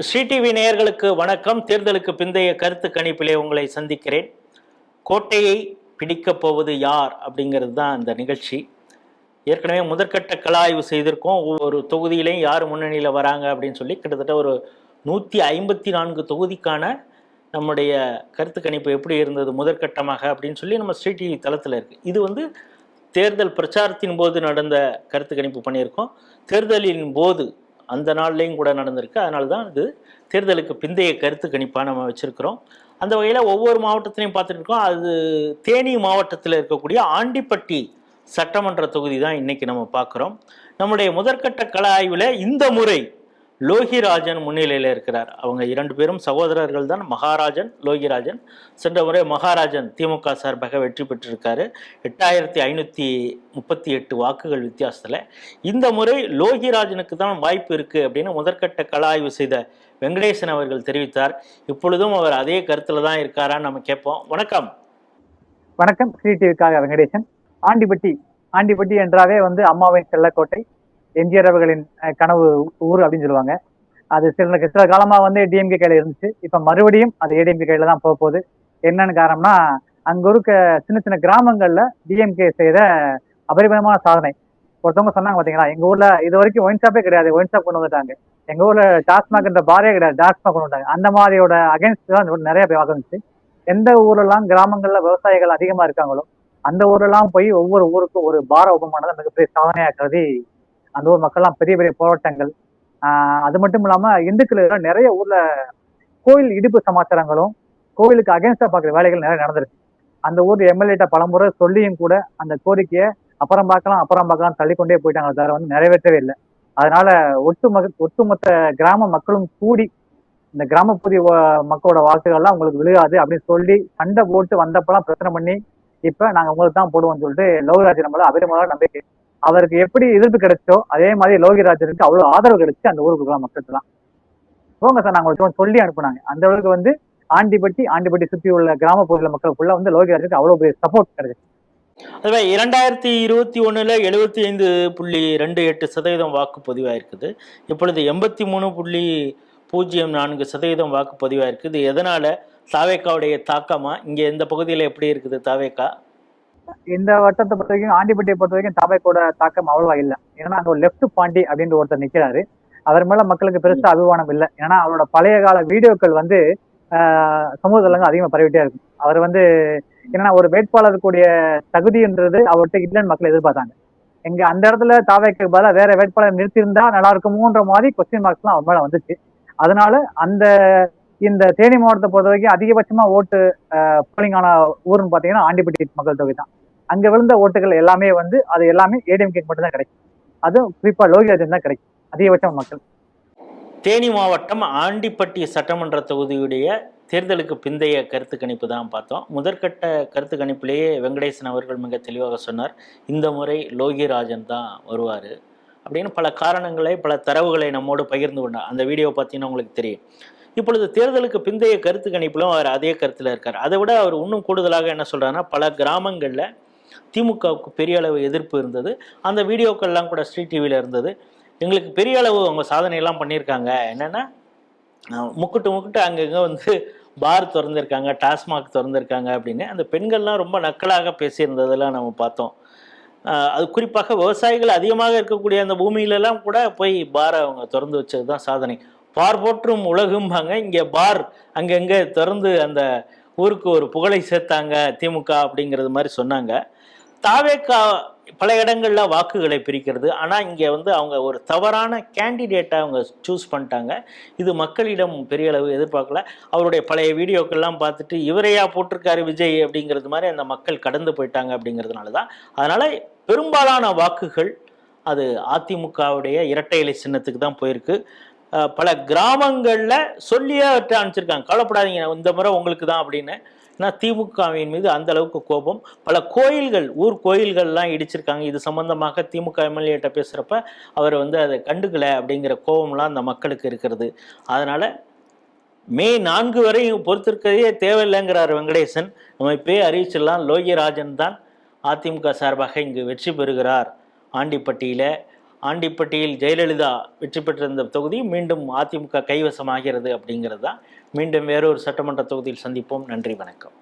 Sri TV நேயர்களுக்கு வணக்கம். தேர்தலுக்கு பிந்தைய கருத்து கணிப்பிலே உங்களை சந்திக்கிறேன். கோட்டையை பிடிக்கப் போவது யார் அப்படிங்கிறது தான் அந்த நிகழ்ச்சி. ஏற்கனவே முதற்கட்ட கலாய்வு செய்திருக்கோம். ஒவ்வொரு தொகுதியிலையும் யார் முன்னணியில் வராங்க அப்படின்னு சொல்லி கிட்டத்தட்ட ஒரு 154 தொகுதிக்கான நம்முடைய கருத்து கணிப்பு எப்படி இருந்தது முதற்கட்டமாக அப்படின்னு சொல்லி நம்ம ஸ்ரீ டிவி தளத்தில் இருக்குது. இது தேர்தல் பிரச்சாரத்தின் போது நடந்த கருத்து கணிப்பு பண்ணியிருக்கோம். தேர்தலின் போது அந்த நாள்லையும் கூட நடந்திருக்கு. அதனால தான் இது தேர்தலுக்கு பிந்தைய கருத்து கணிப்பாக நம்ம வச்சுருக்கிறோம். அந்த வகையில் ஒவ்வொரு மாவட்டத்திலையும் பார்த்துட்டு இருக்கோம். அது தேனி மாவட்டத்தில் இருக்கக்கூடிய ஆண்டிப்பட்டி சட்டமன்ற தொகுதி தான் இன்றைக்கி நம்ம பார்க்குறோம். நம்முடைய முதற்கட்ட கள ஆய்வில் இந்த முறை லோகிராஜன் முன்னிலையில் இருக்கிறார். அவங்க 2 பேரும் சகோதரர்கள் தான், மகாராஜன் லோகிராஜன். சென்ற முறை மகாராஜன் திமுக சார்பாக வெற்றி பெற்றிருக்காரு 8538 வாக்குகள் வித்தியாசத்தில். இந்த முறை லோகிராஜனுக்கு தான் வாய்ப்பு இருக்குது அப்படின்னு முதற்கட்ட கள ஆய்வு செய்த வெங்கடேசன் அவர்கள் தெரிவித்தார். இப்பொழுதும் அவர் அதே கருத்தில் தான் இருக்காரான்னு நம்ம கேட்போம். வணக்கம். வணக்கம். ஸ்ரீ டிவிக்காக வெங்கடேசன். ஆண்டிப்பட்டி என்றாவே அம்மாவின் செல்லக்கோட்டை, எம்ஜிஆர் அவர்களின் கனவு ஊர் அப்படின்னு சொல்லுவாங்க. அது சில காலமா டிஎம்கே கையில இருந்துச்சு. இப்ப மறுபடியும் அது ஏடிஎம்கே கையில தான் போக போகுது. என்னன்னு காரணம்னா, அங்க இருக்க சின்ன சின்ன கிராமங்கள்ல டிஎம்கே செய்த அபரிமிதமான சாதனை. ஒருத்தவங்க சொன்னாங்க பாத்தீங்களா, எங்க ஊர்ல இது வரைக்கும் ஒயின் ஷாப்பே கிடையாது, ஒயின் ஷாப் கொண்டு வந்துட்டாங்க. எங்க ஊர்ல டாஸ்மாக் என்ற பாரே கிடையாது, டாஸ்மாக் கொண்டு வந்தாங்க. அந்த மாதிரியோட அகைன்ஸ்ட் தான் நிறைய பேர் வாக்குச்சு. எந்த ஊர்லாம் கிராமங்கள்ல விவசாயிகள் அதிகமா இருக்காங்களோ அந்த ஊரெல்லாம் போய் ஒவ்வொரு ஊருக்கும் ஒரு பார உபமானதை மிகப்பெரிய சாதனையா கருதி அந்த ஊர் மக்கள்லாம் பெரிய பெரிய போராட்டங்கள். அது மட்டும் இல்லாம இந்துக்கள் நிறைய ஊர்ல கோயில் இடிப்பு சமாச்சாரங்களும் கோயிலுக்கு அகேன்ஸ்டா பாக்குற வேலைகள் நிறைய நடந்திருக்கு. அந்த ஊர் எம்எல்ஏட்ட பலமுறை சொல்லியும் கூட அந்த கோரிக்கையை அப்புறம் பார்க்கலாம் தள்ளிக்கொண்டே போயிட்டாங்க, தவிர நிறைவேற்றவே இல்லை. அதனால ஒட்டுமொத்த கிராம மக்களும் கூடி இந்த கிராமப்புற மக்களோட வாக்குகள்லாம் உங்களுக்கு விழுகாது அப்படின்னு சொல்லி சண்டை போட்டு வந்தப்பெல்லாம் பிரச்சனை பண்ணி இப்ப நாங்க உங்களுக்கு தான் போடுவோம்னு சொல்லிட்டு லோகிராஜ் நம்மள அபரிமிதமான நம்பிக்கை. அவருக்கு எப்படி எதிர்ப்பு கிடைச்சோ அதே மாதிரி லோகிராஜனுக்கு அவ்வளவு ஆதரவு கிடைச்சு அந்த ஊருக்கு மக்கள் தான் போங்க சார் நாங்க சொல்லி அனுப்புனாங்க. அந்த அளவுக்கு ஆண்டிப்பட்டி சுற்றி உள்ள கிராமப்புற மக்களுக்குள்ள லோகிராஜனுக்கு அவ்வளவு பெரிய சப்போர்ட் கிடைச்சு. அதுவே 2021 75.28% வாக்கு பதிவாயிருக்குது. இப்பொழுது 83.04% வாக்கு பதிவாயிருக்குது. எதனால? தாவேக்காவுடைய தாக்கமா? இங்க இந்த பகுதியில எப்படி இருக்குது தாவேக்கா? இந்த வட்டத்தை பொறுத்த வரைக்கும், ஆண்டிப்பட்டியை பொறுத்த வரைக்கும் தாவேக்கோட தாக்கம் அவ்வளவா இல்லை. ஏன்னா அங்க ஒரு லெப்ட் பாண்டி அப்படின்னு ஒருத்தர் நிக்கிறாரு. அவர் மேல மக்களுக்கு பெருசா அபிமானம் இல்லை. ஏன்னா அவரோட பழைய கால வீடியோக்கள் சமூகத்துல அதிகமா பரவிட்டே இருக்கும். அவர் என்னன்னா ஒரு வேட்பாளருக்குரிய தகுதின்றது அவர்கிட்ட இல்லைன்னு மக்கள் எதிர்பார்த்தாங்க. எங்க அந்த இடத்துல தாவேக்கு பதிலா வேற வேட்பாளர் நிறுத்தியிருந்தா நல்லா இருக்குமோன்ற மாதிரி கொஸ்டின் மார்க்ஸ் எல்லாம் அவர் மேல வந்துச்சு. அதனால இந்த தேனி மாவட்டத்தை பொறுத்த வரைக்கும் அதிகபட்சமா ஓட்டு போலிங் ஆன ஊர்னு பாத்தீங்கன்னா ஆண்டிப்பட்டி மக்கள் தொகை தான். அங்க விழுந்த ஓட்டுகள் எல்லாமே அது எல்லாமே ஏடிஎம்கே மட்டும் தான் கிடைக்கும். அதுவும் குறிப்பா லோகிராஜன் தான் கிடைக்கும் அதிகபட்சம் மக்கள். தேனி மாவட்டம் ஆண்டிப்பட்டி சட்டமன்ற தொகுதியுடைய தேர்தலுக்கு பிந்தைய கருத்து கணிப்பு தான் பார்த்தோம். முதற்கட்ட கருத்து கணிப்பிலேயே வெங்கடேசன் அவர்கள் மிக தெளிவாக சொன்னார், இந்த முறை லோகிராஜன் தான் வருவார் அப்படின்னு பல காரணங்களை பல தரவுகளை நம்மோடு பகிர்ந்து கொண்டார். அந்த வீடியோ பார்த்தீங்கன்னா உங்களுக்கு தெரியும். இப்பொழுது தேர்தலுக்கு பிந்தைய கருத்து கணிப்பிலும் அவர் அதே கருத்தில் இருக்கார். அதை விட அவர் இன்னும் கூடுதலாக என்ன சொல்கிறாருன்னா, பல கிராமங்களில் திமுகவுக்கு பெரிய அளவு எதிர்ப்பு இருந்தது. அந்த வீடியோக்கள்லாம் கூட ஸ்ரீ டிவியில் இருந்தது. எங்களுக்கு பெரிய அளவு அவங்க சாதனையெல்லாம் பண்ணியிருக்காங்க. என்னென்னா முக்கிட்டு அங்கங்கே பார் திறந்திருக்காங்க, டாஸ்மாக் திறந்திருக்காங்க அப்படின்னு அந்த பெண்கள்லாம் ரொம்ப நக்கலாக பேசியிருந்ததெல்லாம் நம்ம பார்த்தோம். அது குறிப்பாக விவசாயிகள் அதிகமாக இருக்கக்கூடிய அந்த பூமியிலெல்லாம் கூட போய் பாரை அவங்க திறந்து வச்சது தான் சாதனை. பார் போற்றும் உலகும்பாங்க, இங்கே பார் அங்கங்கே திறந்து அந்த ஊருக்கு ஒரு புகழை சேர்த்தாங்க திமுக அப்படிங்கிறது மாதிரி சொன்னாங்க. தாவேக்கா பல இடங்களில் வாக்குகளை பிரிக்கிறது. ஆனால் இங்கே அவங்க ஒரு தவறான கேண்டிடேட்டை அவங்க சூஸ் பண்ணிட்டாங்க. இது மக்களிடம் பெரிய அளவு எதிர்பார்க்கல. அவருடைய பழைய வீடியோக்கள்லாம் பார்த்துட்டு இவரையா போட்டிருக்காரு விஜய் அப்படிங்கிறது மாதிரி அந்த மக்கள் கடந்து போயிட்டாங்க அப்படிங்கிறதுனால தான். அதனால் பெரும்பாலான வாக்குகள் அது அதிமுகவுடைய இரட்டை இலை சின்னத்துக்கு தான் போயிருக்கு. பல கிராமங்களில் சொல்லியே அனுப்பிச்சிருக்காங்க, கவலைப்படாதீங்க இந்த முறை உங்களுக்கு தான் அப்படின்னு. ஏன்னா திமுகவின் மீது அந்த அளவுக்கு கோபம். பல கோயில்கள், ஊர் கோயில்கள்லாம் இடிச்சிருக்காங்க. இது சம்பந்தமாக திமுக எம்எல்ஏட்ட பேசுகிறப்ப அவர் அதை கண்டுக்கலை அப்படிங்கிற கோபம்லாம் அந்த மக்களுக்கு இருக்கிறது. அதனால் மே 4 வரையும் பொறுத்திருக்கிறதே தேவையில்லைங்கிறார் வெங்கடேசன். நம்ம இப்போயே அறிவிச்சிடலாம், லோகிராஜன் தான் அதிமுக சார்பாக இங்கு வெற்றி பெறுகிறார் ஆண்டிப்பட்டியில். ஆண்டிப்பட்டியில் ஜெயலலிதா வெற்றி பெற்றிருந்த தொகுதி மீண்டும் அதிமுக கைவசமாகிறது அப்படிங்கிறது தான். மீண்டும் வேறொரு சட்டமன்ற தொகுதியில் சந்திப்போம். நன்றி, வணக்கம்.